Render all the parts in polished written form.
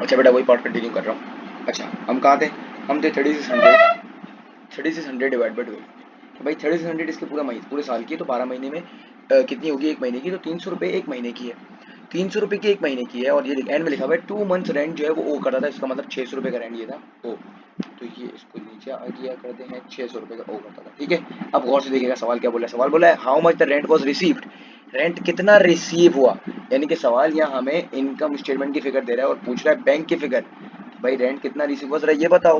अच्छा बेटा वही पार्ट कंटिन्यू कर रहा हूँ। अच्छा हम कहाँ थे? हम थे 3600, 3600 डिवाइड बाई 12। तो भाई 3600 इसके पूरे साल की है, तो 12 महीने में कितनी होगी एक महीने की? तो 300 रुपये एक महीने की है। 300 रुपये की एक महीने की है, और ये एंड में लिखा हुआ है 2 मंथ्स रेंट जो है वो ओ कर रहा था, इसका मतलब 600 रुपये का रेंट ये था ओ। तो ये इसको नीचे आ गया करते हैं, 600 रुपये का ओ करता था। ठीक है, अब गौर से देखिएगा सवाल क्या बोला है। सवाल बोला है how much the rent was received, rent कितना रिसीव हुआ। यानी कि सवाल यहाँ हमें इनकम स्टेटमेंट की फिगर दे रहा है और पूछ रहा है बैंक की फिगर। भाई रेंट कितना रिसीव हुआ जरा ये बताओ।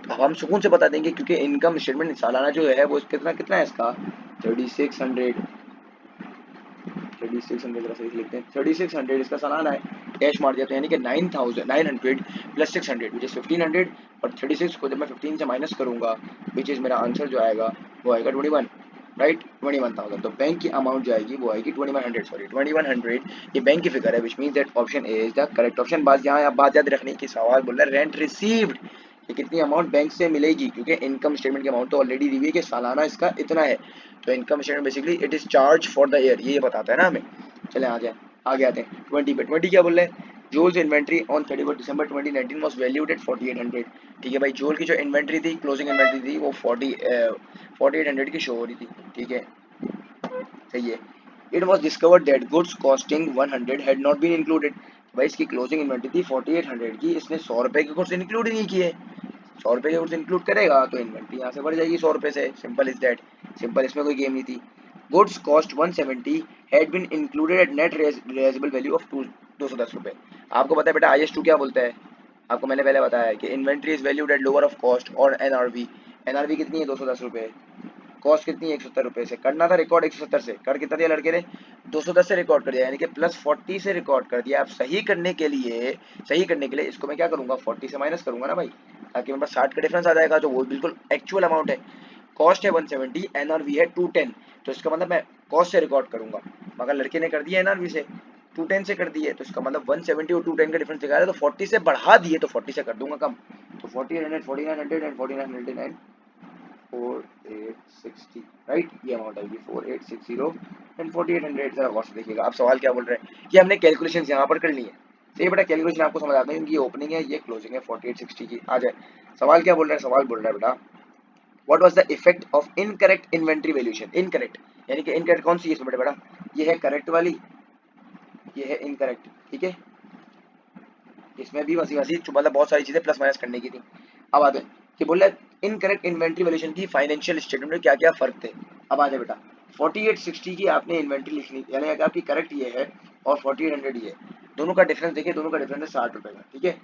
अब हम सुकून से बता देंगे क्योंकि इनकम स्टेटमेंट सालाना जो है वो कितना कितना है इसका 3600। 3600 जरा सही से लिखते हैं, 3600 इसका सालाना है। कैश मार दिया तो यानी कि 9900 प्लस 600 विच इज 1500, और 36 को जब मैं 15 से माइनस करूंगा विच इज मेरा आंसर जो आएगा वो आएगा 21, राइट 21,000। तो बैंक की अमाउंट जो आएगी वो आएगी 2100, सॉरी 2100। ये बैंक की फिगर है विच means that option A is the correct option. बात यहाँ आप बात याद रखने की, सवाल बोल रहा है रेंट रिसीव्ड, ये कितनी अमाउंट बैंक से मिलेगी, क्योंकि इनकम स्टेटमेंट की अमाउंट तो ऑलरेडी दी हुई है कि सालाना इसका इतना है। तो income statement basically it is charge for the year, ये बताता है ना हमें। चले आगे आते हैं 20 पे। 20 क्या बोल रहे हैं? जोल्स inventory on 31 December 2019 was valued at 4800। ठीक है भाई, जोल की जो इन्वेंट्री थी, क्लोजिंग इन्वेंट्री थी, वो 4800 की शो हो रही थी। ठीक है, सही है। It was discovered that goods costing 100 had not been included. भाई इसकी क्लोजिंग इन्वेंट्री थी 4800 की, इसने 100 रुपए के गुड्स इंक्लूड ही नहीं किए। 100 रुपए के गुड्स इंक्लूड करेगा तो इन्वेंट्री यहाँ से बढ़ जाएगी 100 रुपए से, सिंपल इज दैट। सिंपल, इसमें कोई गेम नहीं थी। Goods cost 170 had been included at net realisable value of 210 रुपए। आपको पता है बेटा IS2 क्या बोलता है? आपको मैंने पहले बताया है कि inventory is valued at lower of cost और NRV। NRV कितनी है? 210 रुपए। कॉस्ट कितनी है? 170 रुपए से। करना था रिकॉर्ड 170 से, कर कितना दिया लड़के ने? 210 से रिकॉर्ड कर दिया, यानी कि +40 से रिकॉर्ड कर दिया। अब सही करने के लिए इसको मैं क्या करूंगा? 40 से माइनस करूंगा ना भाई, ताकि मेरे पास 60 का डिफरेंस आ जाएगा, जो वो बिल्कुल एक्चुअल अमाउंट है। कॉस्ट है 170, NRV है 210, तो इसका मतलब मैं कॉस्ट से रिकॉर्ड करूंगा, मगर लड़के ने कर दिया NRV से 210 से कर दिए, तो इसका मतलब 170 और 210 का डिफरेंस दिखा रहा है, तो 40 से बढ़ा दिए तो 40 से कर दूंगा कम। तो 4800, 4900 एंड 4999, 4860, राइट, ये अमाउंट आएगी 4860 एंड 4800। जरा गौर से देखिएगा। अब सवाल क्या बोल रहे हैं कि हमने कैलकुलेशन यहाँ पर कर ली है। सही बेटा, कैलकुलेशन आपको समझ आता है, ये ओपनिंग है ये क्लोजिंग है 4860 की। आ जाए सवाल क्या बोल रहा है। सवाल बोल रहा है बेटा what was the effect of incorrect inventory valuation. Incorrect यानी कि इनकरेक्ट कौन सी है इसमें बेटा? ये है करेक्ट वाली, ये है इनकरेक्ट। ठीक है, इसमें भी वसी वसी मतलब बहुत सारी चीजें प्लस माइनस करने की थी। अब आते हैं कि बोल रहा है इनकरेक्ट इन्वेंट्री वैल्यूएशन की फाइनेंशियल स्टेटमेंट में क्या क्या फर्क थे। अब आ जाए बेटा, 4860 की आपने इन्वेंट्री लिखनी, यानी अगर आपकी करेक्ट ये है और 4800 ये है, दोनों का डिफरेंस देखिए, दोनों का डिफरेंस है 60 रुपए का। ठीक है,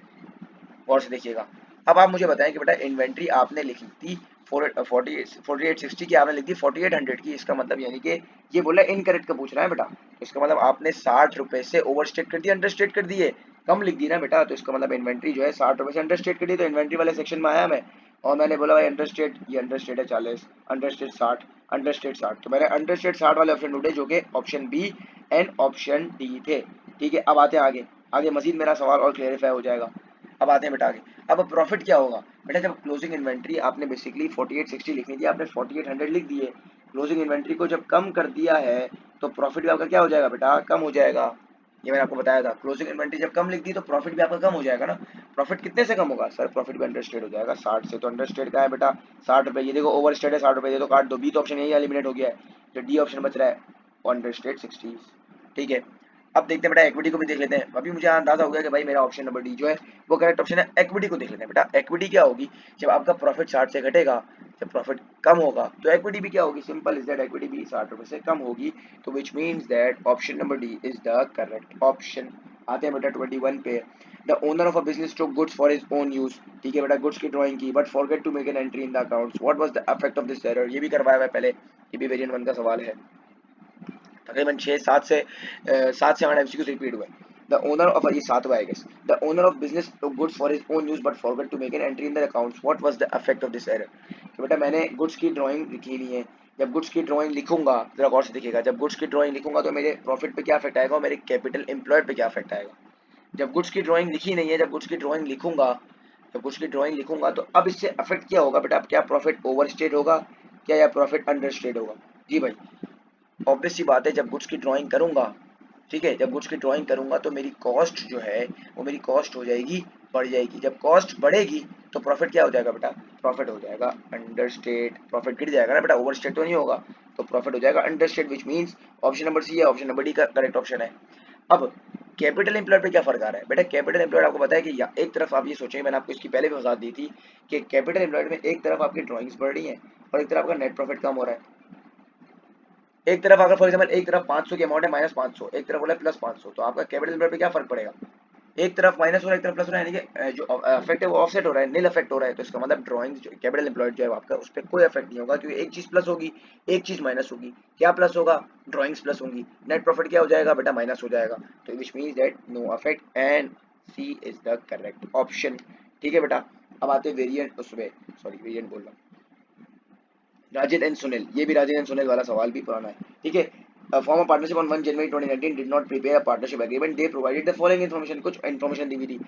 गौर से देखिएगा। अब आप मुझे बताएं कि बेटा इन्वेंट्री आपने लिखी थी 4860 की, आपने लिखी 4800 की, इसका मतलब यानी कि ये बोला इनकरेक्ट का पूछ रहा है बेटा, इसका मतलब आपने 60 रुपए से ओवरस्टेट कर दिया, अंडरस्टेट कर दिए, कम लिख दी ना बेटा, तो इसका मतलब इन्वेंट्री जो है 60 रुपए से अंडरस्टेट कर दी। तो इन्वेंट्री वाले सेक्शन में आया मैं, और मैंने बोला भाई अंडरस्टेट, ये अंडरस्टेट है 40, अंडरस्टेट 60, अंडरस्टेट 60, तो मैंने अंडरस्टेट 60 वाले ऑप्शन ढूंढे जो कि option B and option D थे। ठीक है, अब आते हैं आगे, आगे मजीद मेरा सवाल और क्लेरिफाई हो जाएगा। अब आते हैं बेटा आगे। अब प्रॉफिट क्या होगा बेटा? जब क्लोजिंग इन्वेंट्री आपने बेसिकली 4860 लिखनी थी, आपने 4800 लिख दिए, क्लोजिंग इन्वेंट्री को जब कम कर दिया है तो प्रॉफिट भी आपका क्या हो जाएगा बेटा? कम हो जाएगा। ये मैंने आपको बताया था, क्लोजिंग इन्वेंट्री जब कम लिख दी तो प्रॉफिट भी आपका कम हो जाएगा ना। प्रॉफिट कितने से कम होगा सर? प्रॉफिट भी अंडरस्टेट हो जाएगा 60 से। तो अंडरस्टेट का है बेटा 60 रुपए, ये देखो ओवर स्टेट है 60 रुपए, ये तो काट दो, बी तो ऑप्शन यही एलिमिनेट हो गया है, जो डी ऑप्शन बच रहा है अंडरस्टेट 60। ठीक है, अब देखते हैं बेटा इक्विटी को भी देख लेते हैं। अभी मुझे अंदाजा हो गया कि भाई मेरा ऑप्शन नंबर डी जो है वो करेक्ट ऑप्शन है। इक्विटी को देख लेते हैं बेटा। इक्विटी क्या होगी? जब आपका प्रॉफिट 60 से घटेगा, जब प्रॉफिट कम होगा तो इक्विटी भी क्या होगी? सिंपल इज दैट, इक्विटी भी 60 रुपए से कम होगी। तो which means that option number D is the correct option. आते हैं बेटा 21 पे। The owner of a business took goods for his own use. ठीक है बेटा, गुड्स की ड्राइंग की but forget to make an entry in the accounts, what was the effect of this error. ये भी करवाया हुआ है पहले, ये भी वेरिएंट 1 का सवाल है। तकरीबन 7 से 8 MCQ रिपीट हुए। द ओनर ऑफ, ये 7वां है guess, the owner of business goods for his own use but forget to make an entry in the accounts, what was the effect of this error. कि बेटा मैंने goods की drawing लिखी नहीं है, जब गुड्स की ड्राइंग लिखूंगा, जरा गौर से देखिएगा, जब गुड्स की ड्राइंग लिखूंगा तो मेरे प्रॉफिट पे क्या इफेक्ट आएगा और मेरे कैपिटल एम्प्लॉयड पे क्या इफेक्ट आएगा। जब गुड्स की ड्राइंग लिखी नहीं है, जब गुड्स की ड्राइंग लिखूंगा, जब गुड्स की ड्राइंग लिखूंगा तो अब इससे इफेक्ट क्या होगा बेटा? क्या प्रॉफिट ओवर स्टेट होगा क्या, या प्रॉफिट अंडर स्टेट होगा? जी भाई, ऑब्वियस सी बात है, जब गुड्स की ड्राइंग करूंगा ठीक है, जब गुड्स की ड्राइंग करूंगा तो मेरी कॉस्ट जो है वो मेरी कॉस्ट हो जाएगी, बढ़ जाएगी। जब कॉस्ट बढ़ेगी तो प्रॉफिट क्या हो जाएगा बेटा, प्रॉफिट हो जाएगा अंडरस्टेट, प्रॉफिट गिर जाएगा ना बेटा, ओवरस्टेट तो नहीं होगा, तो प्रॉफिट हो जाएगा understate, which means option number C है, ऑप्शन नंबर डी का करेक्ट ऑप्शन है। अब कैपिटल एम्प्लॉयड पे क्या फर्क आ रहा है बेटा, कैपिटल एम्प्लॉयड आपको पता है कि एक तरफ आप ये सोचेंगे, मैंने आपको इसकी पहले भी वजाहत दी थी कि कैपिटल एम्प्लॉयड में एक तरफ आपकी ड्राइंग्स बढ़ रही हैं और एक तरफ आपका नेट प्रॉफिट कम हो रहा है। एक तरफ अगर फॉर एग्जांपल एक तरफ 500 की अमाउंट है माइनस 500, एक तरफ बोला प्लस 500, तो आपका कैपिटल एम्प्लॉयड पे क्या फर्क पड़ेगा, एक तरफ माइनस हो रहा है एक तरफ प्लस हो रहा है, यानी कि जो इफेक्ट है वो ऑफसेट हो रहा है, नील इफेक्ट हो रहा है। तो इसका मतलब ड्राइंग जो कैपिटल एम्प्लॉयड जो है आपका उस पर कोई इफेक्ट नहीं होगा, क्योंकि एक चीज प्लस होगी एक चीज माइनस होगी। क्या प्लस होगा, ड्राइंग्स प्लस होंगी, नेट प्रॉफिट क्या हो जाएगा बेटा, माइनस हो जाएगा। तो which means that no effect and C is the correct option. ठीक है बेटा। अब आते हैं वेरिएंट उसमें, सॉरी वेरिएंट बोल रहा हूँ, राजिद एंड सुनील, ये भी राजिद एंड सुनील वाला सवाल भी पुराना है। ठीक है, form a partnership on 1 January 2019 did not prepare a partnership agreement, they provided the following information, कुछ इन्फॉर्मेशन दी हुई थी।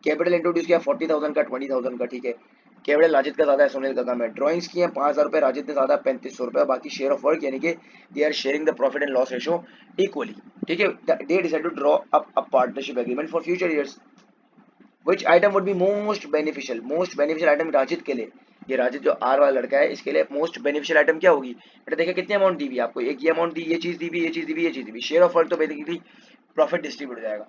कैपिटल इंट्रोड्यूस किया 40,000 का 20,000 का। ठीक है, कैपिटल राजिद का ज्यादा है सुनील का कम है। ड्राइंग्स किए 5,000 रुपए राजिद ने ज्यादा 3500 रुपए, बाकी शेयर ऑफ वर्क यानी कि they are sharing the profit and loss ratio equally. ठीक है, they decide to draw up a partnership agreement for future years. Which item would be most beneficial item Rajid के लिए, ये राजिद जो आर वाला लड़का है इसके लिए मोस्ट बेनिफिशियल आइटम क्या होगी बेटा, देखिए कितनी अमाउंट दी हुई है आपको, एक ये अमाउंट दी, ये चीज दी हुई, ये चीज दी हुई, ये चीज दी हुई, शेयर ऑफ वर्क तो बेसिकली प्रॉफिट डिस्ट्रीब्यूट हो जाएगा।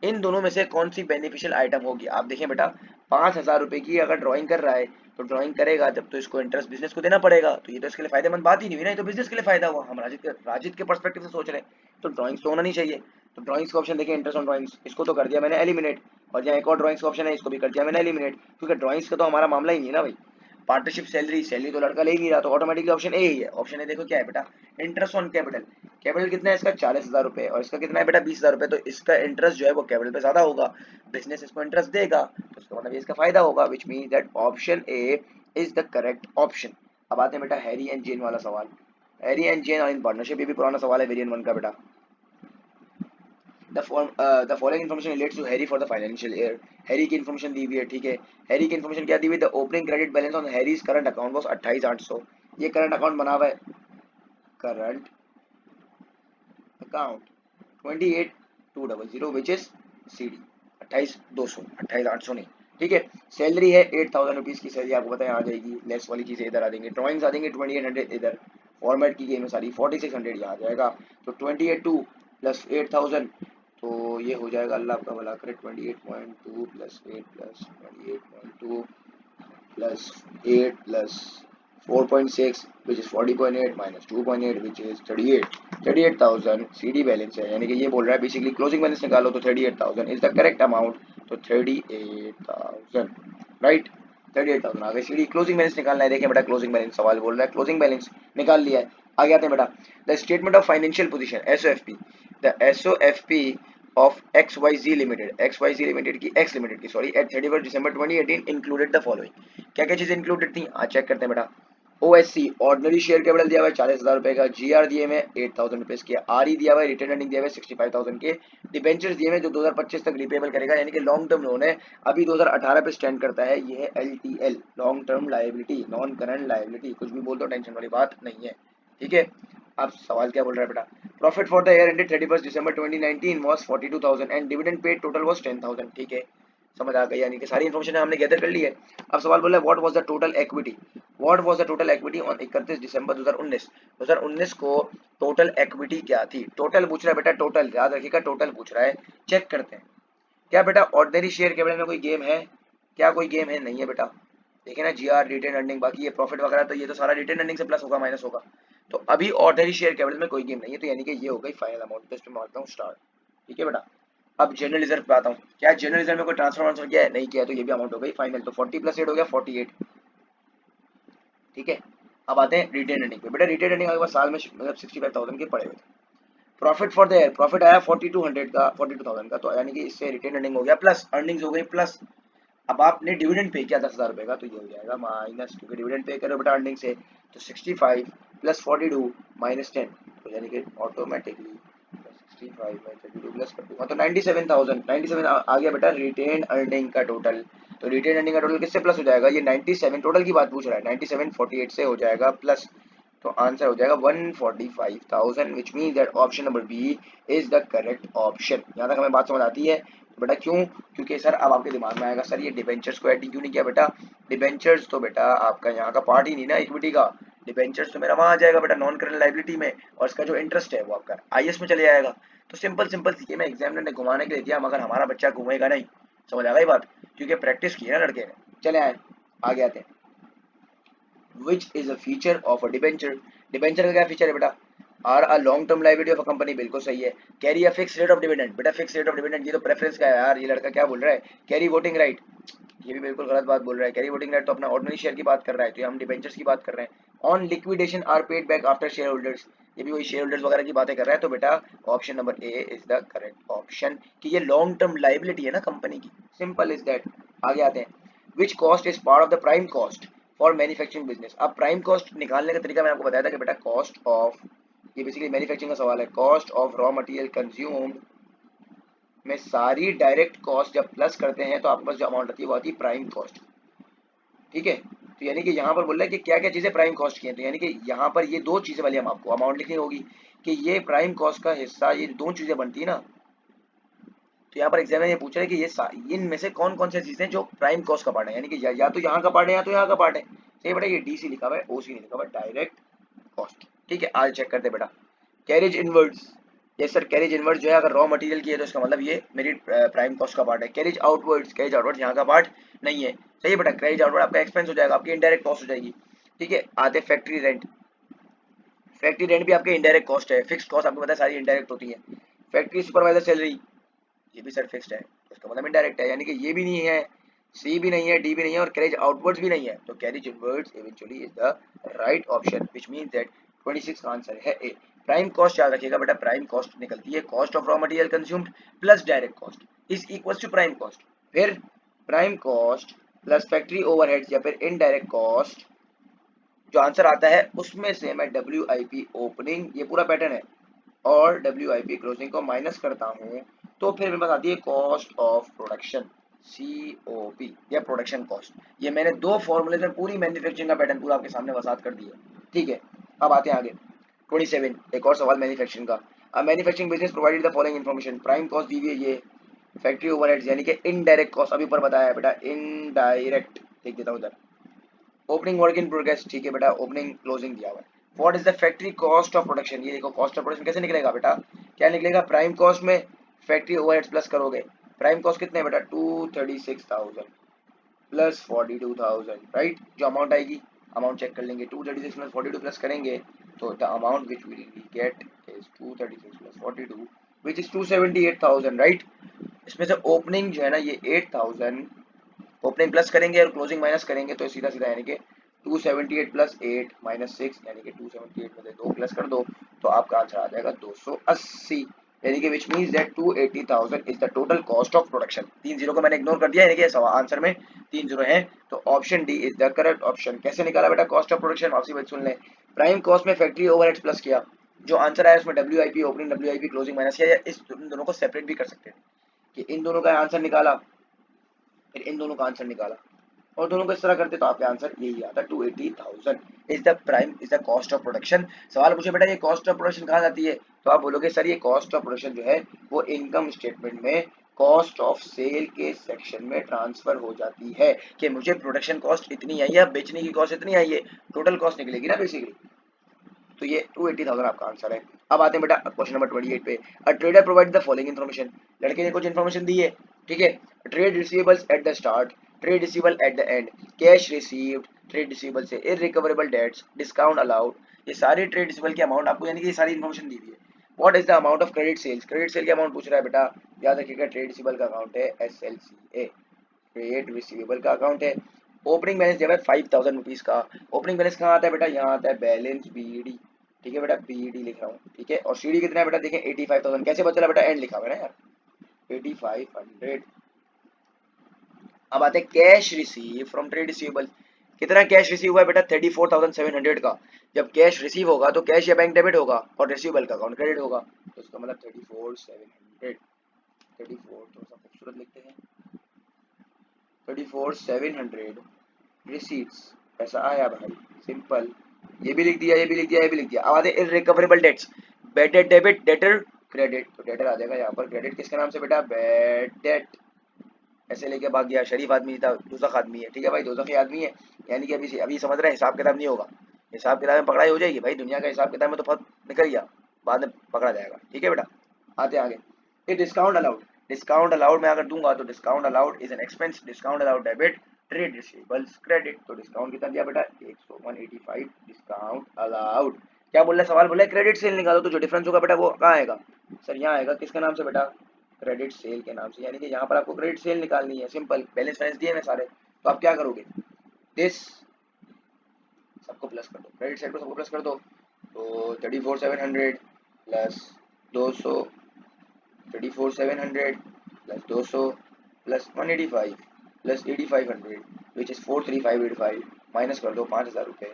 इन दोनों में से कौन सी बेनिफिशियल आइटम होगी, आप देखें बेटा 5,000 रुपए की अगर ड्राइंग कर रहा है तो ड्राइंग करेगा जब तो इसको इंटरेस्ट बिजनेस को देना पड़ेगा, तो ये तो इसके लिए फायदेमंद बात ही नहीं हुई ना, ये तो बिजनेस के लिए फायदा हुआ। हम राजिद के पर्सपेक्टिव से सोच रहे हैं तो ड्राइंग्स तो होना नहीं चाहिए। तो ड्राइंग्स का ऑप्शन देखिए, इंटरेस्ट ऑन ड्राइंग्स, इसको तो कर दिया मैंने एलिमिनेट, और यहाँ एक और ड्राइंग्स का ऑप्शन है इसको भी कर दिया मैंने एलिमिनेट, क्योंकि ड्राइंग्स का तो हमारा मामला ही नहीं है ना भाई। पार्टनरशिप सैलरी, सैलरी तो लड़का ले ही नहीं रहा, तो ऑटोमेटिकली ऑप्शन ए ही है। ऑप्शन ए देखो क्या है बेटा, इंटरेस्ट ऑन कैपिटल, कैपिटल कितना है इसका 40,000 रुपए और इसका कितना है बेटा 20,000 रुपए, तो इसका इंटरेस्ट जो है वो कैपिटल पे ज्यादा होगा, बिजनेस इसको इंटरेस्ट देगा तो इसका मतलब ये इसका फायदा होगा, which mean that option A is the correct option. अब आते हैं बेटा हैरी एंड जेन वाला सवाल, Harry and Jane in partnership, ये भी पुराना सवाल है वेरिएंट 1 का बेटा। The following information relates to Harry for the financial year. Harry की इन्फॉर्मेशन दी हुई है। ठीक है, हैरी की इन्फॉर्मेशन क्या दी हुई है, the opening credit balance on Harry's current account was 28,800, ये करंट अकाउंट बना हुआ है, current account 28,200 which is C D, 28,200, 28,800 नहीं। ठीक है, सैलरी है 8,000 रुपीज की सैलरी, आपको पता है आ जाएगी, लेस वाली चीजें इधर आ देंगे, ड्रॉइंग्स आ देंगे 2800 इधर, फॉर्मेट की गेम है सारी, 4600 यहाँ आ जाएगा, तो 28,2 प्लस 8,000, तो ये हो जाएगा, अल्लाह आपका भला करे, 28.2 plus 8 plus 28.2 plus 8 plus 4.6 which is 40.8 minus 2.8 which is 38,000 CD balance है, यानी कि ये बोल रहा है बेसिकली क्लोजिंग बैलेंस निकालो तो 38,000 इज द करेक्ट अमाउंट, तो 38,000 राइट, 38,000 आ गए। CD क्लोजिंग बैलेंस निकालना है, देखें बेटा क्लोजिंग बैलेंस सवाल बोल रहा है, क्लोजिंग बैलेंस निकाल लिया है। आगे आते हैं बेटा, the statement of financial position SOFP, the SOFP of XYZ Limited, XYZ Limited की X Limited की sorry at 31 December 2018 included the following, क्या क्या चीजें इंक्लूडेड थी आज चेक करते हैं बेटा। OSC ऑर्डिनरी शेयर कैपिटल दिया हुआ है 40,000 रुपए का, GR दिए हुए 8,000 रुपए के, RE दिया हुआ है, रिटर्न अर्निंग दिया हुआ है 65,000 के, डिबेंचर्स दिए हुए जो 2025 तक रिपेबल करेगा, यानी कि लॉन्ग टर्म लोन है, अभी 2018 पे स्टैंड करता है, ये है LTL, long term liability, non current liability, कुछ भी बोल दो टेंशन वाली बात नहीं है। ठीक है, अब सवाल क्या बोल रहा है बेटा, profit for the year ended 31 December 2019 was 42,000 and dividend paid total was 10,000। ठीक है, समझ आ गई, यानी कि सारी इन्फॉर्मेशन हमने गैदर कर ली है। अब सवाल बोला है what was the total equity, what was the total equity on 31 दिसंबर 2019 को टोटल इक्विटी क्या थी, टोटल पूछ रहा है बेटा, टोटल याद रखिएगा, टोटल पूछ रहा है। चेक करते हैं क्या बेटा ऑर्डिनरी शेयर कैपिटल में कोई गेम है, क्या कोई गेम है, नहीं है बेटा, देखिए ना GR रिटेन अर्निंग, बाकी ये प्रॉफिट वगैरह तो ये तो सारा रिटेन अर्निंग से प्लस होगा माइनस होगा, तो अभी ऑर्डिनरी शेयर कैपिटल में कोई गेम नहीं है, तो यानी कि ये हो गई फाइनल अमाउंट, तो इस पे मारता हूँ स्टार। ठीक है बेटा, अब जनरल रिजर्व पे आता हूँ, क्या जनरल रिजर्व में कोई ट्रांसफर वांसफर किया है, नहीं किया, तो ये भी अमाउंट हो गई फाइनल, तो 40 प्लस 8 हो गया 48। ठीक है, अब आते हैं रिटेन अर्निंग पे, बेटा रिटेन अर्निंग आपके पास साल में मतलब 65,000 के पड़े हुए थे। Profit for the year, profit आया 4200 का, 42,000 का, तो यानी कि इससे रिटेन अर्निंग हो गया प्लस, अर्निंग्स हो गई प्लस। अब आपने डिविडेंड पे किया 10,000 रुपए का, तो ये हो जाएगा माइनस, क्योंकि डिविडेंड पे करो बेटा अर्निंग से, तो 65 प्लस 42 माइनस 10, तो यानी कि ऑटोमेटिकली 65 में 32 प्लस कर दूंगा तो 97,000, 97 आ गया बेटा रिटेन अर्निंग का टोटल। तो रिटेन अर्निंग का टोटल किससे प्लस हो जाएगा, ये 97 टोटल की बात पूछ रहा है, 97 48 से हो जाएगा प्लस, तो आंसर हो जाएगा 145,000 which mean that option number B is the correct option. यहाँ तक हमें बात समझ आती है बेटा? क्यों? क्योंकि सर अब आपके दिमाग में आएगा सर ये डिबेंचर्स को ऐड क्यों नहीं किया बेटा? डिबेंचर्स तो बेटा आपका यहाँ का पार्ट ही नहीं ना इक्विटी का। डिबेंचर्स तो मेरा वहां आ जाएगा बेटा नॉन करंट लायबिलिटी में, और इसका जो इंटरेस्ट है वो आपका आईएस में चले जाएगा। तो सिंपल सिंपल सी मैं एग्जामिनर ने घुमाने के लिए दिया, मगर हमारा बच्चा घूमेगा नहीं। समझ आ गई बात? क्योंकि प्रैक्टिस की है ना लड़के ने। चले आए आगे आते हैं। Which is a feature of a debenture? Debenture का क्या फीचर है बेटा? Are a long term liability of a company, बिल्कुल सही है। Carry a fix rate of dividend, बेटा फिक्स रेट ऑफ डिविडेंड ये तो प्रेफरेंस का है यार, ये लड़का क्या बोल रहा है? कैरी वोटिंग राइट, ये भी बिल्कुल गलत बात बोल रहा है। कैरी वोटिंग राइट तो अपना ऑर्डिनरी शेयर की बात कर रहा है, तो ये हम डिबेंचर्स की बात कर रहे हैं। On liquidation are paid back after shareholders, ये भी वही शेयर होल्डर्स वगैरह की बातें कर रहा है। तो बेटा option number A is the correct option, कि ये लॉन्ग टर्म लाइबिलिटी है ना कंपनी की। Simple is that. आगे आते हैं। Which cost is part of the prime cost for manufacturing business? अब प्राइम कॉस्ट निकालने का तरीका मैंने आपको बताया था कि बेटा कॉस्ट ऑफ, ये बेसिकली मैन्युफैक्चरिंग का सवाल है, cost of raw material consumed में सारी डायरेक्ट कॉस्ट जब प्लस करते हैं तो आपके पास जो अमाउंट आती है वो आती है प्राइम कॉस्ट। ठीक है, तो यानी कि यहाँ पर बोल रहा है कि क्या क्या चीजें प्राइम कॉस्ट की हैं, तो यानी कि यहाँ पर ये दो चीजें वाली हम आपको अमाउंट लिखनी होगी कि ये प्राइम कॉस्ट का हिस्सा, ये दो चीजें बनती है ना। तो यहाँ पर एग्जाम में ये पूछ रहा है कि ये इनमें से कौन कौन सी चीजें जो प्राइम कॉस्ट का पार्ट है, यानी कि या तो यहाँ का पार्ट है या तो यहाँ का पार्ट है। सही बेटा, ये डीसी लिखा हुआ है, ओसी नहीं लिखा हुआ, डायरेक्ट कॉस्ट। ठीक है, आज चेक करते बेटा। कैरेज इनवर्ड्स, ये सर कैरेज इनवर्ड्स जो है अगर रॉ मटेरियल की है तो इसका मतलब ये मेरी प्राइम कॉस्ट का पार्ट है। कैरेज आउटवर्ड्स, कैरेज आउटवर्ड्स यहाँ का पार्ट नहीं है। सही है बेटा, कैरेज आउटवर्ड आपका एक्सपेंस हो जाएगा, आपकी इनडायरेक्ट कॉस्ट हो जाएगी। ठीक है, आते फैक्ट्री रेंट। फैक्ट्री रेंट भी आपके इनडायरेक्ट कॉस्ट है, फिक्स्ड कॉस्ट आपको पता है सारी इनडायरेक्ट होती है। फैक्ट्री सुपरवाइजर सैलरी, ये भी सर फिक्स्ड है, तो इसका मतलब इनडायरेक्ट है, यानी कि ये भी नहीं है, सी भी नहीं है, डी भी नहीं है, और कैरेज आउटवर्ड्स भी नहीं है। तो carriage inwards eventually is the right option, which means that 26 का आंसर है ए। प्राइम कॉस्ट याद रखिएगा बेटा, प्राइम कॉस्ट निकलती है cost of raw material consumed plus direct cost is equal to prime cost. फिर prime cost plus factory overheads या फिर इनडायरेक्ट कॉस्ट, जो आंसर आता है उसमें से मैं WIP ओपनिंग, ये पूरा पैटर्न है, और WIP क्लोजिंग को माइनस करता हूँ, तो फिर मेरे पास आती है कॉस्ट ऑफ प्रोडक्शन, COP या प्रोडक्शन कॉस्ट। ये मैंने दो फॉर्मूले में पूरी मैन्युफैक्चरिंग का पैटर्न पूरा आपके सामने वसात कर दिया। ठीक है, अब आते हैं आगे 27, एक और सवाल मैन्युफैक्चरिंग का। अब manufacturing business provided the following information, prime cost दी हुई है ये, फैक्ट्री ओवरहेड्स यानी कि इनडायरेक्ट कॉस्ट अभी ऊपर बताया है बेटा, इनडायरेक्ट लिख देता हूँ इधर, ओपनिंग वर्क इन प्रोग्रेस, ठीक है बेटा, ओपनिंग क्लोजिंग दिया हुआ है। What is the factory cost of production, ये देखो कॉस्ट ऑफ प्रोडक्शन कैसे निकलेगा बेटा, क्या निकलेगा? प्राइम कॉस्ट में फैक्ट्री ओवरहेड्स प्लस करोगे, प्राइम कॉस्ट कितने है बेटा? 236,000 प्लस 42,000, राइट? जो अमाउंट आएगी, अमाउंट चेक कर लेंगे, 236 प्लस 42 प्लस करेंगे तो the amount which we get is 236 plus 42 which is 278,000, right? इसमें से ओपनिंग जो है ना ये 8,000, ओपनिंग प्लस करेंगे और क्लोजिंग माइनस करेंगे तो सीधा सीधा यानी कि 278 प्लस 8 माइनस 6 यानी कि 278 में से 2 प्लस कर दो तो आपका आंसर आ जाएगा 280, यानी कि विच means that 280,000 is the total cost of production. 3 zero को मैंने इग्नोर कर दिया, यानी कि सवाल आंसर में 3 जीरो है, तो option D is the correct option. कैसे निकाला बेटा कॉस्ट ऑफ प्रोडक्शन? वापसी बात सुन लें, प्राइम कॉस्ट में फैक्ट्री ओवरहेड्स प्लस किया, जो आंसर आया उसमें WIP opening WIP closing minus किया, या इस इन दोनों को सेपरेट भी कर सकते थे कि इन दोनों का आंसर निकाला फिर इन दोनों का आंसर निकाला, और दोनों को इस तरह करते तो आपका आंसर यही आता, 280,000 is the prime is the cost of production. सवाल पूछे बेटा ये कॉस्ट ऑफ प्रोडक्शन कहाँ जाती है, तो आप बोलोगे सर ये कॉस्ट ऑफ प्रोडक्शन जो है वो इनकम स्टेटमेंट में कॉस्ट ऑफ सेल के सेक्शन में ट्रांसफर हो जाती है, कि मुझे प्रोडक्शन कॉस्ट इतनी आई है, बेचने की कॉस्ट इतनी आई है, टोटल कॉस्ट निकलेगी ना बेसिकली। तो ये 280,000 आपका आंसर है। अब आते हैं बेटा क्वेश्चन नंबर 28 पे। A trader provide the following information, लड़के ने कुछ इन्फॉर्मेशन दी है, ठीक है। Trade receivables at the start, trade receivable eight the and, cash received, trade receivable से इररिकवरेबल डेट्स, डिस्काउंट अलाउड, ये सारी ट्रेड रिसीवेबल की अमाउंट आपको यानी कि ये सारी इन्फॉर्मेशन दी हुई है। What is the amount of credit sales, credit sale की अमाउंट पूछ रहा है बेटा, याद रखिएगा ट्रेड रिसीवेबल का अकाउंट है SLCA, ट्रेड रिसीवेबल का अकाउंट है। ओपनिंग बैलेंस दिया है 5,000 रुपीज का, ओपनिंग बैलेंस कहाँ आता है बेटा, यहाँ आता है बैलेंस BED, ठीक है बेटा BED लिख रहा हूँ, ठीक है। और CD कितना है बेटा, देखें 85,000, कैसे पता चला बेटा, एंड लिखा हुआ है ना यार, 8500। अब आते हैं cash receive from trade receivable, कितना कैश रिसीव हुआ है बेटा, 34,700 का। जब कैश रिसीव होगा तो कैश या बैंक डेबिट होगा और रिसीवेबल का अकाउंट क्रेडिट होगा, तो इसका मतलब 34,700, 34 थोड़ा सा खूबसूरत लिखते हैं, 34,700 रिसीट्स, पैसा आया भाई, सिंपल। ये भी लिख दिया, ये भी लिख दिया, ये भी लिख दिया। अब आते हैं irrecoverable debts, bad debt debit, debtor credit. तो डेटर आ जाएगा यहाँ पर, क्रेडिट किसके नाम से बेटा, बैड डेट। ऐसे लेके भाग गया, शरीफ आदमी था, दोजख आदमी है, ठीक है भाई, दोजखी आदमी है। यानी कि अभी अभी समझ रहे हैं, हिसाब किताब नहीं होगा, हिसाब किताब में पकड़ाई हो जाएगी भाई, दुनिया का हिसाब किताब में तो बहुत निकल गया, बाद में पकड़ा जाएगा, ठीक है बेटा। आते आगे, ये डिस्काउंट अलाउड, डिस्काउंट अलाउड मैं अगर दूंगा तो discount allowed is an expense, discount allowed debit, trade receivables credit. तो डिस्काउंट कितना दिया बेटा, 185 डिस्काउंट अलाउड। क्या बोल रहा है, सवाल बोला है क्रेडिट सेल निकालो, तो जो डिफरेंस होगा बेटा वो कहाँ आएगा, सर यहाँ आएगा, किसके नाम से बेटा, क्रेडिट सेल के नाम से। यानी कि यहाँ पर आपको क्रेडिट सेल निकालनी है, सिंपल, बैलेंस वैलेंस दिए हैं सारे, तो आप क्या करोगे, दिस सबको प्लस कर दो, क्रेडिट सेल को सबको प्लस कर दो, तो 34,700 plus 200, 34,700 plus 200 plus 185 plus 8,500 which is 43585 minus कर दो 5,000 रुपये,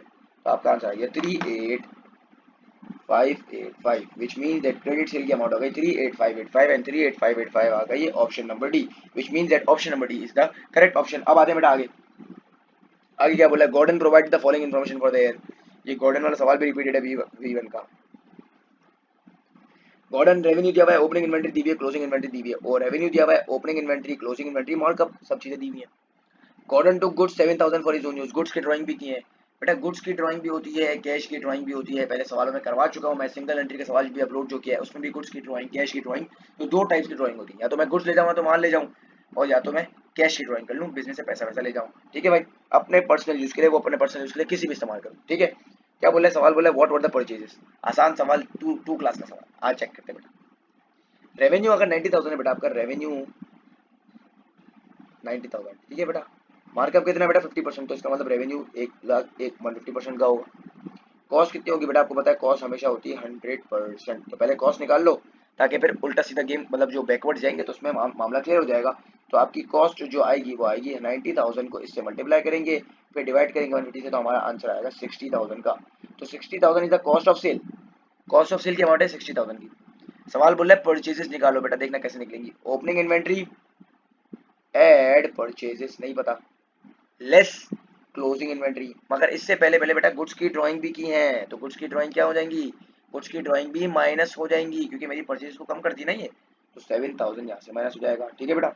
तो आपका आंसर आ गया 38,585 which mean that credit sale की अमाउंट हो गई 38,585 एंड 38,585 आ गई option number D, which mean that option number D is the correct option. अब आते हैं बेटा आगे, आगे क्या बोला है, Gordon provide the following information for the year. ये गॉर्डन वाला सवाल भी रिपीटेड है वी वन का। गॉर्डन रेवेन्यू दिया हुआ है, ओपनिंग इन्वेंटरी दी हुई है, क्लोजिंग इन्वेंटरी दी हुई है, और रेवेन्यू दिया हुआ है, opening inventory, closing inventory, markup, सब चीजें दी हुई हैं। Gordon took goods 7,000 for his own use, goods की ड्राइंग भी की है बेटा, गुड्स की ड्राइंग भी होती है, कैश की ड्राइंग भी होती है, पहले सवालों में करवा चुका हूँ मैं, सिंगल एंट्री का सवाल भी अपलोड जो किया है उसमें भी गुड्स की ड्राइंग, कैश की ड्राइंग, तो दो टाइप्स की ड्राइंग होती है, या तो मैं गुड्स ले जाऊँ तो माल ले जाऊँ, और या तो मैं कैश की ड्राइंग कर लूँ, बिजनेस से पैसा वैसा ले जाऊँ, ठीक है भाई, अपने पर्सनल यूज के लिए, वो अपने पर्सनल यूज के लिए किसी भी इस्तेमाल करूँ, ठीक है। क्या बोला है, सवाल बोला है व्हाट वर द परचेजेस, आसान सवाल, टू क्लास का सवाल, आज चेक करते हैं बेटा। रेवेन्यू अगर 90,000 है बेटा, आपका रेवेन्यू 90,000, ठीक है बेटा, मार्कअप कितना है बेटा 50%, तो इसका मतलब रेवेन्यू 1,00,000 एक 150% का होगा। कॉस्ट कितनी होगी बेटा, आपको पता है कॉस्ट हमेशा होती है 100%, तो पहले कॉस्ट निकाल लो, ताकि फिर उल्टा सीधा गेम, मतलब जो बैकवर्ड जाएंगे तो उसमें मामला क्लियर हो जाएगा। तो आपकी कॉस्ट जो आएगी वो आएगी 90,000 को इससे मल्टीप्लाई करेंगे, फिर डिवाइड करेंगे 150 से, तो हमारा आंसर आएगा 60,000 का। तो 60,000 is the cost of sale, cost of sale की अमाउंट है 60,000 की। सवाल बोल रहा है परचेजेस निकालो बेटा, देखना कैसे निकलेंगी, ओपनिंग इन्वेंट्री एड परचेजेस नहीं पता, लेस क्लोजिंग इन्वेंट्री, मगर इससे पहले पहले बेटा गुड्स की ड्राइंग भी की है, तो गुड्स की ड्राइंग क्या हो जाएंगी, गुड्स की ड्राइंग भी माइनस हो जाएंगी, क्योंकि मेरी परचेज को कम कर दी ना ये, तो 7,000 यहाँ से माइनस हो जाएगा, ठीक है बेटा।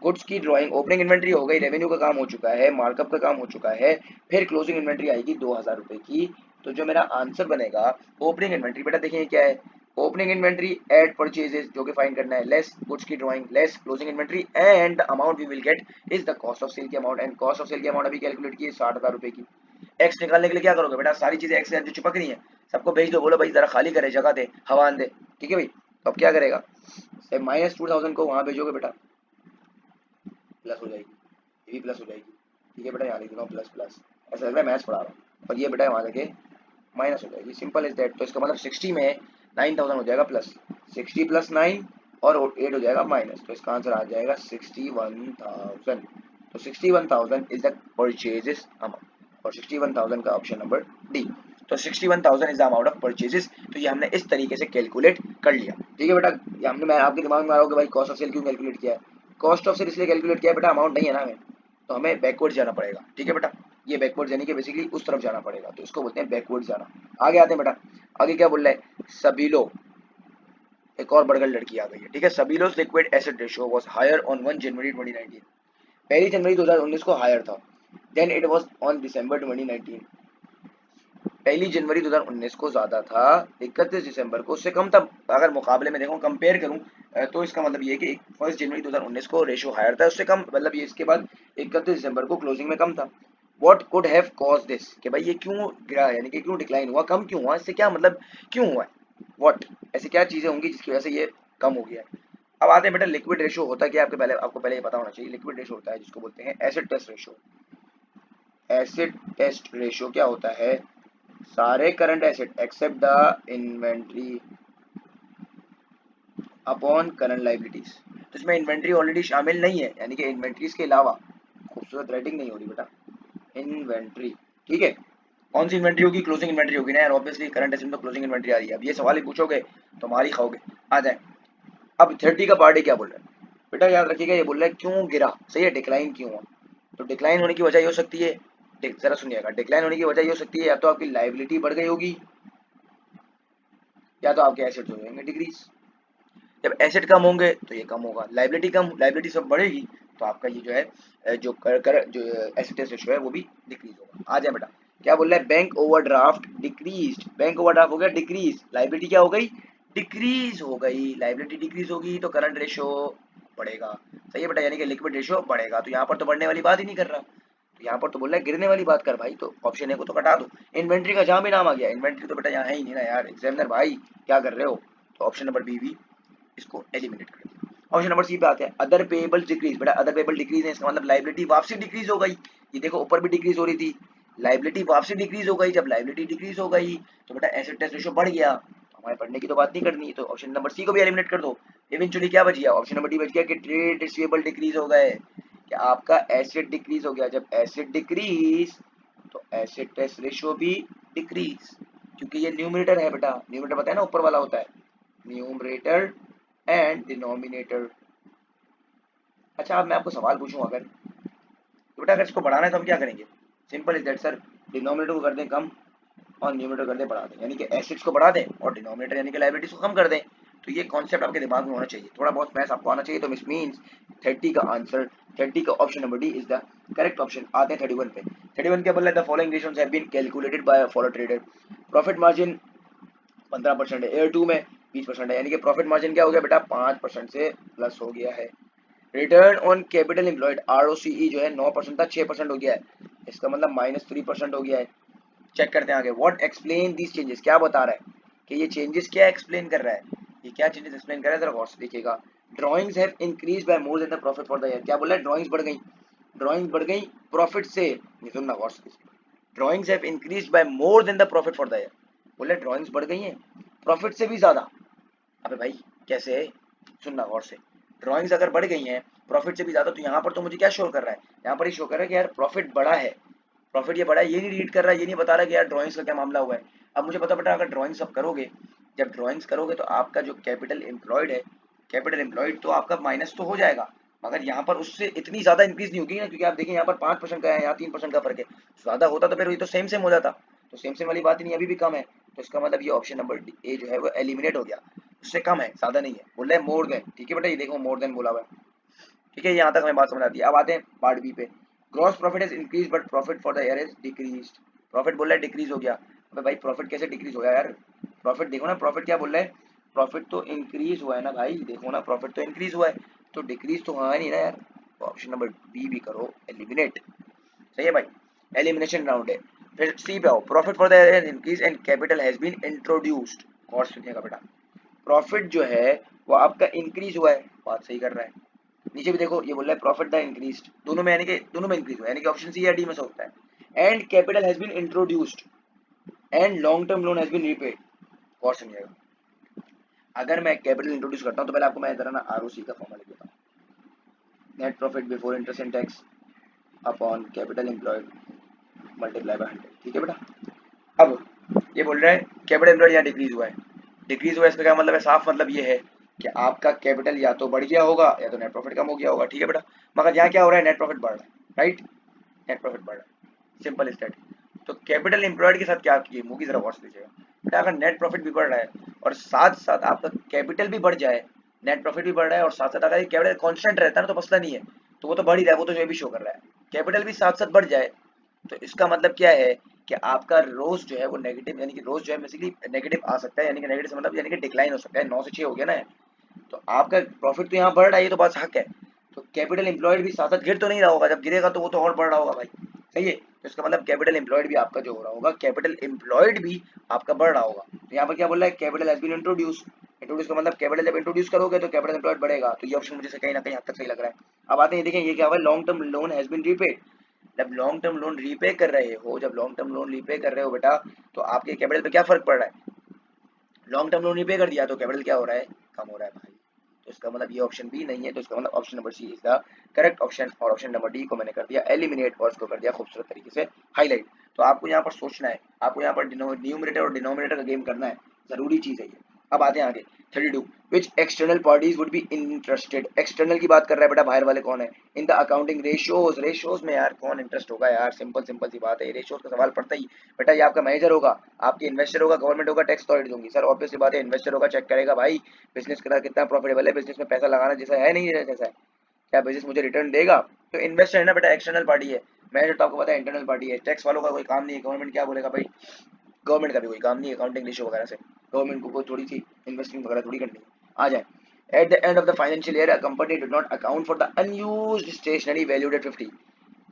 गुड्स की ड्राइंग, ओपनिंग इन्वेंट्री हो गई, रेवेन्यू का काम हो चुका है, मार्कअप का काम हो चुका है, फिर क्लोजिंग इन्वेंट्री आएगी 2,000 रुपए की। तो जो मेरा आंसर बनेगा ओपनिंग इन्वेंट्री, बेटा देखिए क्या है, ओपनिंग इन्वेंट्री एड परचेजेस जो कि फाइंड करना है, लेस गुड्स की drawing less closing inventory, and the amount we will get is the cost of sale की amount, and cost of sale की अमाउंट अभी कैलकुलेट की 60,000 रुपए की। एक्स निकालने के लिए क्या करोगे बेटा, सारी चीजें एक्स से जो चिपक रही है सबको भेज दो, बोलो भाई जरा खाली करे, जगह दे, हवा दे, ठीक है भाई। तो अब क्या करेगा, -2,000 को वहां भेजोगे बेटा, प्लस हो जाएगी, ये भी प्लस हो जाएगी, ठीक है बेटा, यहाँ लिख देता हूँ प्लस प्लस, ऐसा लग रहा है मैथ्स पढ़ा रहा हूँ, और ये बेटा वहाँ जाके माइनस हो जाएगी, सिंपल इज दैट। तो इसका मतलब 60 में 9,000 हो जाएगा प्लस, 60 प्लस 9 और 8 हो जाएगा माइनस, तो इसका आंसर आ जाएगा 61,000। तो 61,000 इज द परचेजेस अमाउंट, और 61,000 का ऑप्शन नंबर डी। तो 61,000 is the amount of purchases, तो ये हमने इस तरीके से कैलकुलेट कर लिया, ठीक है बेटा। ये हमने, मैं आपके दिमाग में आ रहा हूँ कि भाई कॉस्ट ऑफ सेल क्यों कैलकुलेट किया है, कॉस्ट ऑफ सेल इसलिए कैलकुलेट किया बेटा, अमाउंट नहीं है ना हमें, तो हमें बैकवर्ड जाना पड़ेगा, ठीक है बेटा। ये बैकवर्ड यानी कि बेसिकली उस तरफ जाना पड़ेगा, तो इसको बोलते हैं बैकवर्ड जाना। आगे आते हैं बेटा, आगे क्या बोल रहा है, सबीलो, एक और बढ़कर लड़की आ गई है, ठीक है। सबीलोस liquid acid ratio was higher on 1 January 2019, पहली जनवरी 2019 को हायर था, then it was on December 2019, पहली जनवरी 2019 को ज्यादा था, 31 दिसंबर को उससे कम था। अगर मुकाबले में देखो, कंपेयर करूं, तो इसका मतलब ये है कि 1 जनवरी 2019 को रेशियो हायर था, उससे कम, मतलब ये इसके बाद 31 दिसंबर को क्लोजिंग में कम था। What could have cause this, कि भाई ये क्यों गिरा, यानी कि क्यों डिक्लाइन हुआ, कम क्यों हुआ, इससे क्या मतलब क्यों हुआ है, व्हाट, ऐसी क्या चीजें होंगी जिसकी वजह से ये कम हो गया है। अब आते हैं बेटा, लिक्विड रेशियो होता है क्या, आपको पहले ये पता होना चाहिए, लिक्विड रेशियो होता है जिसको बोलते हैं acid test ratio. Acid test ratio क्या होता है, सारे current asset except the inventory upon current liabilities, तो इसमें इन्वेंट्री ऑलरेडी शामिल नहीं है, यानी कि इन्वेंट्रीज के अलावा, खूबसूरत राइटिंग नहीं हो रही बेटा, इन्वेंट्री, ठीक है। कौन सी इन्वेंट्री होगी, क्लोजिंग इन्वेंट्री होगी ना यार, ऑब्वियसली करंट एसेट में तो क्लोजिंग इन्वेंट्री आ रही है। अब ये सवाल ही पूछोगे तो मार ही खाओगे। आ जाए, अब 30 का पार्टी क्या बोल रहा है बेटा, याद रखिएगा, ये बोल रहा है क्यों गिरा, सही है, डिक्लाइन क्यों हुआ, तो डिक्लाइन होने की वजह ये हो सकती है जरा सुनिएगा, डिक्लाइन होने की वजह ये हो सकती है या तो आपकी लाइबिलिटी बढ़ गई होगी या तो आपके एसेट्स हो जाएंगे डिक्रीज। जब एसेट कम होंगे तो ये कम होगा, लाइबिलिटी सब बढ़ेगी तो आपका ये जो है जो एसेट रेशियो है वो भी डिक्रीज होगा। आ जाए बेटा, क्या बोल रहा है, bank overdraft decrease, bank overdraft हो गया डिक्रीज, लाइबिलिटी क्या हो गई, डिक्रीज हो गई, लाइबिलिटी डिक्रीज होगी तो करंट रेशियो बढ़ेगा। सही है बेटा, यानी कि लिक्विड रेशियो बढ़ेगा। तो यहाँ पर तो बढ़ने वाली बात ही नहीं कर रहा, तो यहाँ पर तो बोल रहा है गिरने वाली बात कर भाई, तो ऑप्शन ए को तो कटा दो। इन्वेंट्री का जहां भी नाम आ गया, इन्वेंट्री तो बेटा यहाँ है ही नहीं ना यार, एग्जामिनर भाई क्या कर रहे हो, तो ऑप्शन नंबर बी भी इसको एलिमिनेट कर दिया। ऑप्शन नंबर सी पे आते हैं, अदर पेबल डिक्रीज, बेटा अदर पेबल डिक्रीज है इसका मतलब लाइबिलिटी वापसी डिक्रीज हो गई। ये देखो ऊपर भी डिक्रीज हो रही थी, लाइबिलिटी वापसी डिक्रीज हो गई, जब लाइबिलिटी डिक्रीज हो गई तो बेटा एसेट टेस्ट रेशियो बढ़ गया, तो हमारे पढ़ने की तो बात नहीं करनी, तो ऑप्शन नंबर सी को भी एलिमिनेट कर दो। इवेंचुअली क्या बच गया, ऑप्शन नंबर डी बच गया कि ट्रेड रिसीवेबल डिक्रीज हो गए, कि आपका एसेट डिक्रीज हो गया, जब एसेट डिक्रीज तो एसेट टेस्ट रेशियो भी डिक्रीज, क्योंकि ये न्यूमरेटर है बेटा, न्यूमरेटर पता है ना ऊपर वाला होता है, न्यूमरेटर एंड डिनोमिनेटर। अच्छा अब मैं आपको सवाल पूछूं, अगर तो बेटा अगर इसको बढ़ाना है तो हम क्या करेंगे, simple is that sir, denominator को कर दें कम और न्यूमरेटर कर दें बढ़ा दें, यानी कि एसेट्स को बढ़ा दें और डिनोमिनेटर यानी कि लायबिलिटीज को कम कर दें। तो ये कॉन्सेप्ट आपके दिमाग में होना चाहिए, थोड़ा बहुत मैथ्स आपको आना चाहिए, तो मिस मीन्स 30 का आंसर, 30 का option number D is the correct option. आते हैं 31 पे। 31 क्या बोल रहा है, the following ratios have been calculated by follow trader. Profit margin 15% है, एयर 2 में 20% है, यानी कि प्रॉफिट मार्जिन क्या हो गया बेटा 5% से प्लस हो गया है। Return on capital employed ROCE जो है 9% था 6% हो गया है, इसका मतलब -3% हो गया है। चेक करते हैं आगे, व्हाट एक्सप्लेन दीज चेंजेस, क्या बता रहा है कि ये चेंजेस क्या एक्सप्लेन कर रहा है, ये क्या चेंजेस एक्सप्लेन कर रहा है, जरा गौर से देखिएगा। Drawings have increase by more than the profit for the year, क्या बोल रहा है, ड्राइंग्स बढ़ गई, ड्राइंग्स बढ़ गई प्रॉफिट से, ये सुनना गौर से, drawings have increase by more than the profit for the year, बोले ड्राइंग्स बढ़ गई हैं प्रॉफिट से भी ज्यादा। अबे भाई कैसे है, सुनना गौर से, ड्राइंग्स अगर बढ़ गई हैं प्रॉफिट से भी ज्यादा, तो यहाँ पर तो मुझे क्या शो कर रहा है, यहाँ पर ही शो कर रहा है कि यार प्रॉफिट बढ़ा है, प्रॉफिट ये बढ़ा है, ये नहीं रीड कर रहा है, ये नहीं बता रहा कि यार ड्राइंग्स का क्या मामला हुआ है। अब मुझे पता बेटा अगर ड्राइंग्स आप करोगे, जब ड्राइंग्स करोगे तो आपका जो कैपिटल एम्प्लॉयड है, कैपिटल एम्प्लॉयड तो आपका माइनस तो हो जाएगा, मगर यहाँ पर उससे इतनी ज्यादा इंक्रीज नहीं होगी ना, क्योंकि आप देखिए यहाँ पर 5% का है, यहाँ 3% का फर्क है, ज्यादा होता तो फिर ये तो सेम सेम हो जाता, तो सेम सेम वाली बात ही नहीं, अभी भी कम है, तो इसका मतलब ये ऑप्शन नंबर ए जो है वो एलिमिनेट हो गया, उससे कम है ज्यादा नहीं है, बोल रहे हैं मोर देन, ठीक है बेटा, ये देखो मोर देन बोला हुआ है, ठीक है, यहाँ तक हमें बात समझ आती है। अब आते हैं पार्ट बी पे, gross profit is increase but profit for the year is decrease, profit बोल रहा है डिक्रीज हो गया, अबे भाई प्रॉफिट कैसे डिक्रीज हो गया यार, प्रॉफिट देखो ना, प्रॉफिट क्या बोल रहा है, प्रॉफिट तो इंक्रीज हुआ है ना भाई, देखो ना प्रॉफिट तो इंक्रीज हुआ है, तो डिक्रीज तो हुआ नहीं ना यार, तो ऑप्शन नंबर बी भी करो एलिमिनेट। सही है भाई, एलिमिनेशन राउंड है। फिर सी पे आओ, profit for the year increase and capital has been introduced, और सुनिएगा बेटा, प्रॉफिट जो है वो आपका इंक्रीज हुआ है, बात सही कर रहा है, नीचे भी देखो ये बोल रहा है प्रॉफिट द इंक्रीज, दोनों में यानी कि दोनों में इंक्रीज हुआ है, यानी कि ऑप्शन सी या डी में से होता है। And capital has been introduced and long term loan has been repaid, और सुनिएगा, अगर मैं कैपिटल इंट्रोड्यूस करता हूं तो पहले आपको मैं जरा ना आरओसी का फॉर्मूला देता हूं, net profit before interest and tax upon capital employed multiply by 100, ठीक है बेटा। अब ये बोल रहा है कैपिटल एम्प्लॉयड यहाँ डिक्रीज हुआ है, डिक्रीज हुआ है इसका क्या मतलब है, साफ मतलब ये है कि आपका कैपिटल या तो बढ़ गया होगा या तो नेट प्रॉफिट कम हो गया होगा, ठीक है बेटा, मगर यहाँ क्या हो रहा है, नेट प्रॉफिट बढ़ रहा है, राइट, नेट प्रॉफिट बढ़ रहा है, सिंपल इज दैट। तो कैपिटल एम्प्लॉयड के साथ क्या किए मुझे जरा वॉच लीजिएगा बेटा, अगर नेट प्रॉफिट भी बढ़ रहा है और साथ साथ आपका कैपिटल भी बढ़ जाए, नेट प्रॉफिट भी बढ़ रहा है और साथ साथ अगर कैपिटल कांस्टेंट रहता है ना तो मसला नहीं है, तो वो तो बढ़ ही रहा है, वो तो जो भी शो कर रहा है, कैपिटल भी साथ साथ बढ़ जाए तो इसका मतलब क्या है कि आपका रोज जो है वो नेगेटिव, यानी कि रोज जो है बेसिकली नेगेटिव आ सकता है, यानी कि नेगेटिव से मतलब यानी कि डिक्लाइन हो सकता है, 9 से 6 हो गया ना, तो आपका प्रॉफिट तो यहाँ बढ़ रहा है, ये तो बात हक है, तो कैपिटल एम्प्लॉयड भी साथ साथ गिर तो नहीं रहा होगा, जब गिरेगा तो वो तो और बढ़ रहा होगा भाई, सही है, तो इसका मतलब कैपिटल एम्प्लॉयड भी आपका जो हो रहा होगा, कैपिटल एम्प्लॉयड भी आपका बढ़ रहा होगा, तो यहाँ पर क्या बोल रहा है, capital has been introduce, introduce का मतलब कैपिटल जब इंट्रोड्यूस करोगे तो कैपिटल एम्प्लॉयड बढ़ेगा, तो ये ऑप्शन मुझे से कहीं ना कहीं हद तक सही लग रहा है। अब आते हैं, देखें ये क्या हुआ, long term loan has been repaid, जब लॉन्ग टर्म लोन रीपे कर रहे हो, जब लॉन्ग टर्म लोन रीपे कर रहे हो बेटा, तो आपके कैपिटल पे क्या फर्क पड़ रहा है, लॉन्ग टर्म लोन रीपे कर दिया तो कैपिटल क्या हो रहा है, कम हो रहा है भाई, तो इसका मतलब ये ऑप्शन बी नहीं है, तो इसका मतलब option number C is the correct option, और ऑप्शन नंबर डी को मैंने कर दिया एलिमिनेट और इसको कर दिया खूबसूरत तरीके से हाईलाइट। तो आपको यहाँ पर सोचना है, आपको यहाँ पर न्यूमरेटर और डिनोमिनेटर का गेम करना है, जरूरी चीज है ये, अब आते हैं आगे 32 which external parties would be interested. External की बात कर रहा है बेटा, बाहर वाले कौन है, in the accounting ratios. Ratios में यार कौन इंटरेस्ट होगा यार, सिंपल सिंपल सी बात है, रेशियोज का सवाल पड़ता ही बेटा। ये आपका मैनेजर होगा, आपके इन्वेस्टर होगा, गवर्नमेंट होगा, टैक्स अथॉरिटी होगी। सर ऑब्वियसली बात है, इन्वेस्टर होगा, चेक करेगा भाई बिजनेस का कितना प्रॉफिटेबल है, बिजनेस में पैसा लगाना जैसा है नहीं जैसा है, क्या बिजनेस मुझे रिटर्न देगा। तो इन्वेस्टर है ना बेटा, एक्सटर्नल पार्टी है। मैनेजर तो आपको पता है इंटरनल पार्टी है। टैक्स वालों का कोई काम नहीं है, गवर्नमेंट क्या बोलेगा भाई, गवर्नमेंट का भी कोई काम नहीं है अकाउंटिंग रेशियो वगैरह से, गवर्नमेंट को कोई थोड़ी सी इन्वेस्टिंग वगैरह थोड़ी करनी है। आ जाए at the end of the financial year a company did not account for the unused stationery valued at 50।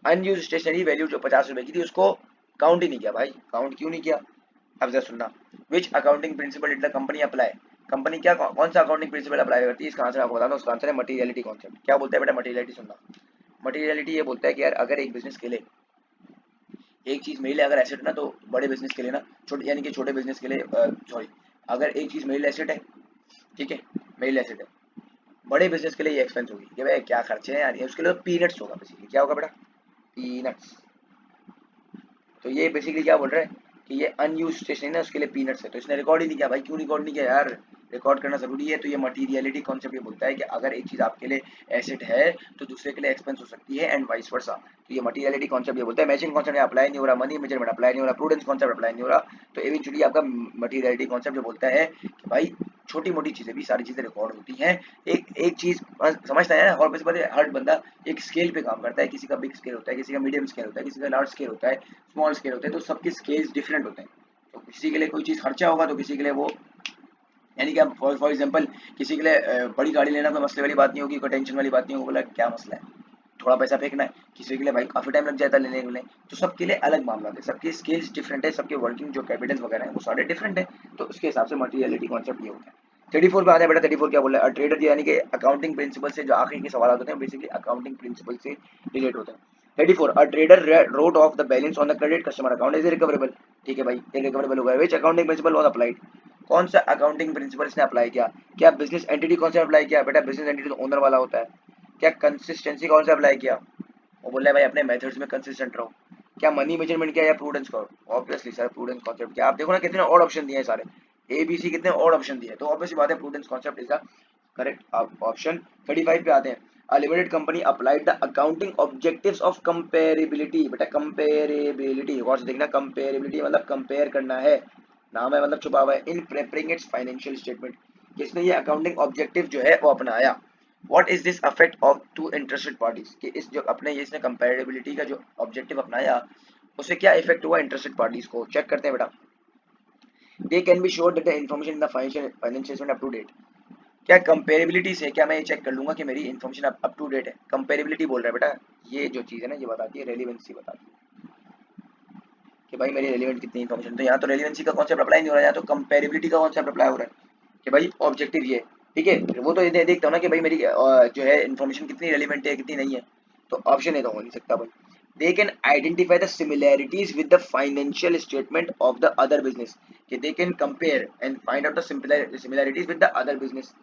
Unused stationery value जो 50 रुपए की थी उसको काउंट ही नहीं किया भाई। काउंट क्यों नहीं किया, अब जरा सुनना। Which accounting principle did the company apply. Company क्या कौन सा अकाउंटिंग प्रिंसिपल अप्लाई करती है, इसका आंसर आपको बताना। उसका आंसर है मटीरियलिटी कॉन्सेप्ट। क्या बोलता है बेटा मटीरियलिटी, सुनना। मटीरियलिटी ये बोलता है कि यार अगर एक बिजनेस के लिए एक चीज मेल है अगर एसेट ना, तो बड़े बिजनेस के लिए ना, छोटे यानी कि छोटे बिजनेस के लिए सॉरी, अगर एक चीज मेल एसेट है, ठीक है, मेल एसेट है, बड़े बिजनेस के लिए ये एक्सपेंस होगी कि भाई क्या खर्चे हैं यार, ये उसके लिए पीनट्स होगा बेसिकली। क्या होगा बेटा, पीनट्स। तो ये बेसिकली क्या बोल रहा है कि ये अनयूज स्टेशनरी ना उसके लिए पीनट्स है, तो इसने रिकॉर्ड ही नहीं किया भाई। क्यों रिकॉर्ड नहीं किया यार, रिकॉर्ड करना जरूरी है। तो ये मटीरियलिटी कॉन्सेप्ट ये बोलता है कि अगर एक चीज आपके लिए एसेट है तो दूसरे के लिए एक्सपेंस हो सकती है एंड वाइस वर्सा। तो ये मटीरियलिटी कॉन्सेप्ट ये बोलता है। मैचिंग कॉन्सेप्ट अप्लाई नहीं हो रहा, मनी मेजरमेंट अप्लाई नहीं हो रहा, प्रूडेंस कॉन्सेप्ट अप्लाई नहीं हो रहा। तो इवेंचुअली आपका मटीरियलिटी कॉन्सेप्ट जो बोलता है कि भाई छोटी मोटी चीजें भी सारी चीजें रिकॉर्ड होती हैं। एक एक चीज समझता है ना, और बस हर बंदा एक स्केल पे काम करता है। किसी का बिग स्केल होता है, किसी का मीडियम स्केल होता है, किसी का लार्ज स्केल होता है, स्मॉल स्केल होते हैं। तो सबके स्केल्स डिफरेंट होते हैं। तो किसी के लिए कोई चीज़ खर्चा होगा तो किसी के लिए वो, यानी कि फॉर एग्जांपल किसी के लिए बड़ी गाड़ी लेना कोई मसले वाली बात नहीं होगी, कोई टेंशन वाली बात नहीं होगी, बोला क्या मसला है, थोड़ा पैसा फेंकना है। किसी के लिए भाई काफ़ी टाइम लग जाता है लेने के लिए। तो सबके लिए अलग मामला है, सबके स्केल्स डिफरेंट है, सबके वर्किंग जो कैपिटल्स वगैरह हैं वो सारे डिफरेंट है। तो उसके हिसाब से मटीरियलिटी कॉन्सेप्ट ये होता है। 34 पे आता है बेटा। 34 क्या बोल रहा है, ट्रेडर यानी कि अकाउंटिंग प्रिंसिपल से जो आखिरी के सवाल होते हैं बेसिकली अकाउंटिंग प्रिंसिपल से रिलेट होते हैं। 34 a trader wrote off the balance on the credit customer account is recoverable. ठीक है भाई, ये रिकवरेबल होगा। Which accounting principle was applied, कौन सा अकाउंटिंग प्रिंसिपल इसने अप्लाई किया। क्या बिजनेस एंटिटी कौन सा अप्लाई किया, बेटा बिजनेस एंटिटी तो ओनर वाला होता है। क्या कंसिस्टेंसी कौन सा अप्लाई किया, वो बोल रहा है भाई अपने मेथड्स में कंसिस्टेंट रहो। क्या मनी मेजरमेंट किया या प्रूडेंस करो, ऑब्वियसली सर प्रूडेंस कॉन्सेप्ट। क्या आप देखो ना कितने और ऑप्शन दिए हैं सारे, ए बी सी कितने और ऑप्शन दिए हैं, तो ऑब्वियसली बात है prudence concept is the correct option. 35 पे आते हैं। A limited company applied the accounting objectives of comparability। बेटा comparability गौर से देखना, comparability मतलब कंपेयर करना है, नाम है मतलब छुपा हुआ है। In preparing its financial statement, किसने ये अकाउंटिंग ऑब्जेक्टिव जो है वो अपनाया। What is this affect of to interested parties, कि इस जो अपने ये इसने कंपेरेबिलिटी का जो ऑब्जेक्टिव अपनाया उससे क्या इफेक्ट हुआ इंटरेस्टेड पार्टीज को। चेक करते हैं बेटा। They can be sure that the information in the financial statement up to date. क्या कंपेरेबिलिटी से क्या मैं ये चेक कर लूंगा कि मेरी इन्फॉर्मेशन अप टू डेट है। कंपेरेबिलिटी बोल रहा है बेटा, ये जो चीज़ है ना ये बताती है रेलिवेंसी, बताती है कि भाई मेरी रेलिवेंट कितनी इन्फॉर्मेशन। तो यहाँ तो रेलिवेंसी का कॉन्सेप्ट अप्लाई नहीं हो रहा है, यहाँ तो कंपेरेबिलिटी का कॉन्सेप्ट अप्लाई हो रहा है कि भाई ऑब्जेक्टिव ये, ठीक है। वो तो ये देखता हूँ ना कि भाई मेरी जो है इन्फॉर्मेशन कितनी रेलिवेंट है कितनी नहीं है। तो ऑप्शन ए तो हो नहीं सकता भाई। They can identify the similarities with the financial statement of the other business, कि they can compare and find out the similarities with the other business.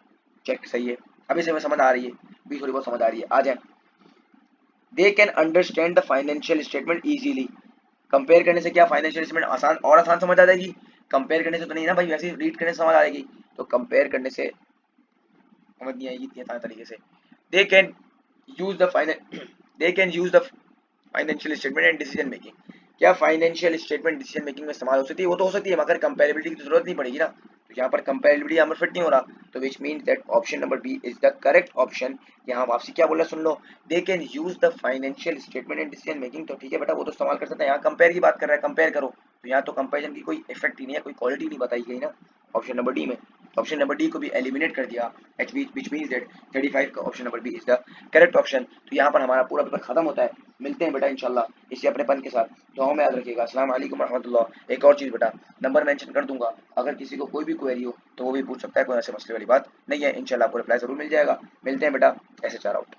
Check सही है, अभी से हमें समझ आ रही है, भी थोड़ी बहुत समझ आ रही है। आ जाए। They can understand the financial statement easily. Compare करने से क्या फाइनेंशियल स्टेटमेंट आसान और आसान समझ आ जाएगी। कंपेयर करने से तो नहीं ना भाई, वैसे रीड करने से समझ आ जाएगी, तो कंपेयर करने से समझ नहीं आएगी इतनी आसान तरीके से। दे can use the finance they can use the financial statement and decision making. क्या फाइनेंशियल स्टेटमेंट डिसीजन मेकिंग में इस्तेमाल हो सकती है, वो तो हो सकती है, मगर कंपेरेबिलिटी की तो जरूरत नहीं पड़ेगी ना। तो यहाँ पर कंपेरेबिलिटी यहाँ पर फिट नहीं हो रहा, तो which means that option number B is the correct option. यहाँ वापसी क्या बोला सुन लो, they can use the financial statement and decision making. तो ठीक है बेटा, वो तो इस्तेमाल कर सकते हैं। यहाँ कंपेयर की बात कर रहा है, कंपेयर करो, तो यहाँ तो कंपेरिजन की कोई इफेक्ट ही नहीं है, कोई क्वालिटी नहीं बताई गई ना ऑप्शन नंबर डी में। ऑप्शन नंबर डी को भी एलिमिनेट कर दिया, विच मीन्स दैट 35 का option number B is the correct option. तो यहाँ पर हमारा पूरा पेपर खत्म होता है। मिलते हैं बेटा इंशाल्लाह इसी अपने पन के साथ, दुआओं में याद रखिएगा। अस्सलाम वालेकुम रहमतुल्लाह। एक और चीज़ बेटा, नंबर मेंशन कर दूंगा, अगर किसी को कोई भी क्वेरी हो तो वो भी पूछ सकता है, कोई ऐसे मसले वाली बात नहीं है। इंशाल्लाह आपको रिप्लाई जरूर मिल जाएगा। मिलते हैं बेटा, ऐसे चार आउट।